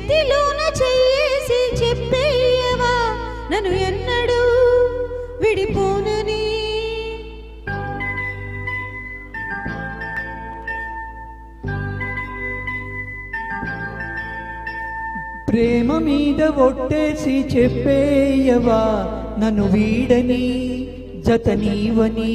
చేతిలోన చేసి చెప్పేయవా నన్ను ఎన్నడూ విడిపోనని. ప్రేమ మీద ఒట్టేసి చెప్పేయవా నన్ను వీడని జతనీవని.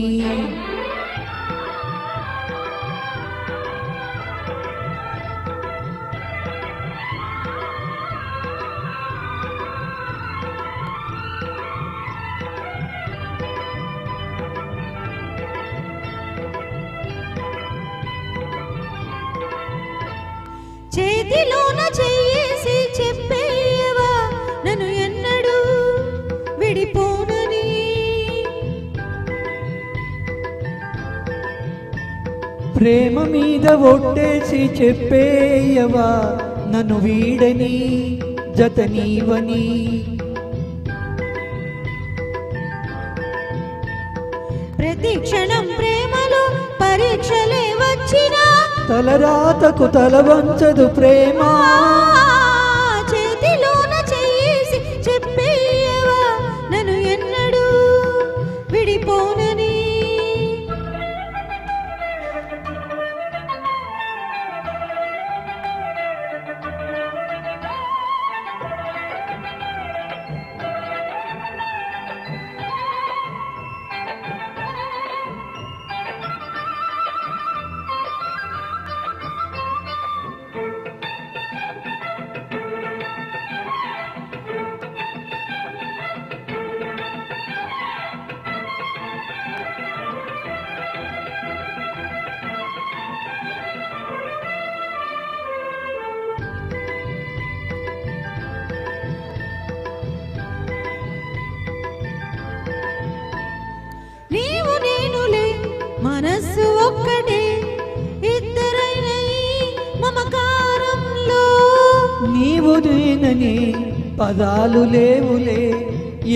చేతిలోన చేసి చెప్పేయవా నన్ను ఎన్నడూ విడిపోనని. ప్రేమ మీద ఒట్టేసి చెప్పేయవా నన్ను వీడని జతనీవని. ప్రతి క్షణం ప్రేమలో పరీక్షలే వచ్చినా తలరాతకు తల వంచదు ప్రేమ. చేతిలోన చేసి చెప్పేయవా నన్ను ఎన్నడూ విడిపోనని. నీవు నేనులే మనస్సు ఒక్కటే ఇద్దరైన మమకారంలో. నీవు నేనని పదాలు లేవులే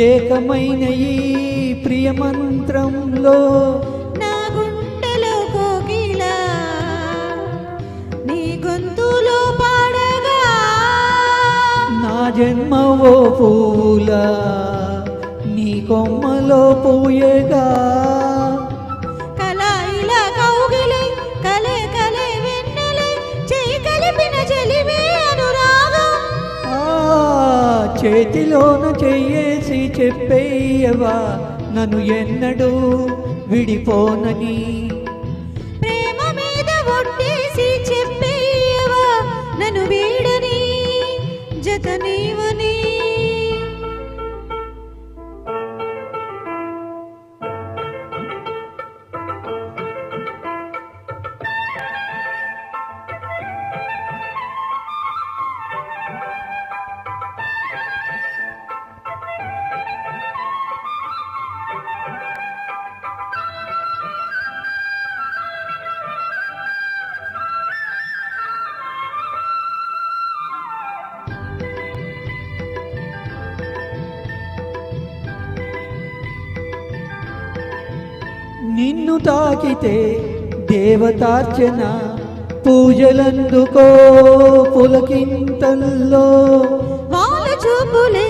ఏకమైన ఈ ప్రియమంత్రంలో. నా గుండెలో కోకిల నీ గొంతులో పాడగా నా జన్మ ఓ పూల నీ కొమ్మలో పూయగా. కలాయిలా కౌగిలే కలే కలే వెన్నెలే చేయి కలిపిన చెలివే అనురాగం. చేతిలోన చెయ్యేసి చెప్పేయవా నన్ను ఎన్నడూ విడిపోనని. ప్రేమ మీద ఒట్టేసి చెప్పేయవా నన్ను వీడని జతనీవని. నిన్ను తాకితే దేవతార్చన పూజలందుకో పులకింతల్లో. వాళ్ళ చూపులే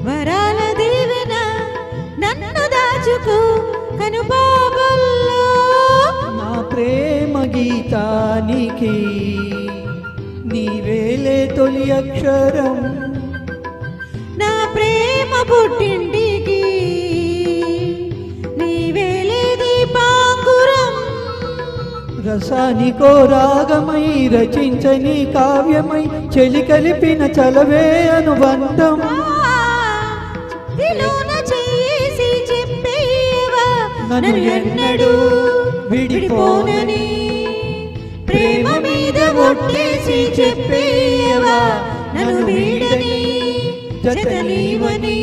వరాల దీవెన నన్ను దాచుకో కనుపాగల్లో. నా ప్రేమ గీతానికి నీవేలే తొలి అక్షరం. నా ప్రేమ పుట్టింటికి నీవేలే దీపాంకురం. రసానికో రాగమై రచించని కావ్యమై చెలి కలిపిన చలవే అనుబంధం. చేతిలోన చేసి చెప్పేవా నన్ను ఎన్నడూ విడిపోనని. ప్రేమ మీద ఒట్టేసి చెప్పేవా నన్ను వీడని జతనీవని.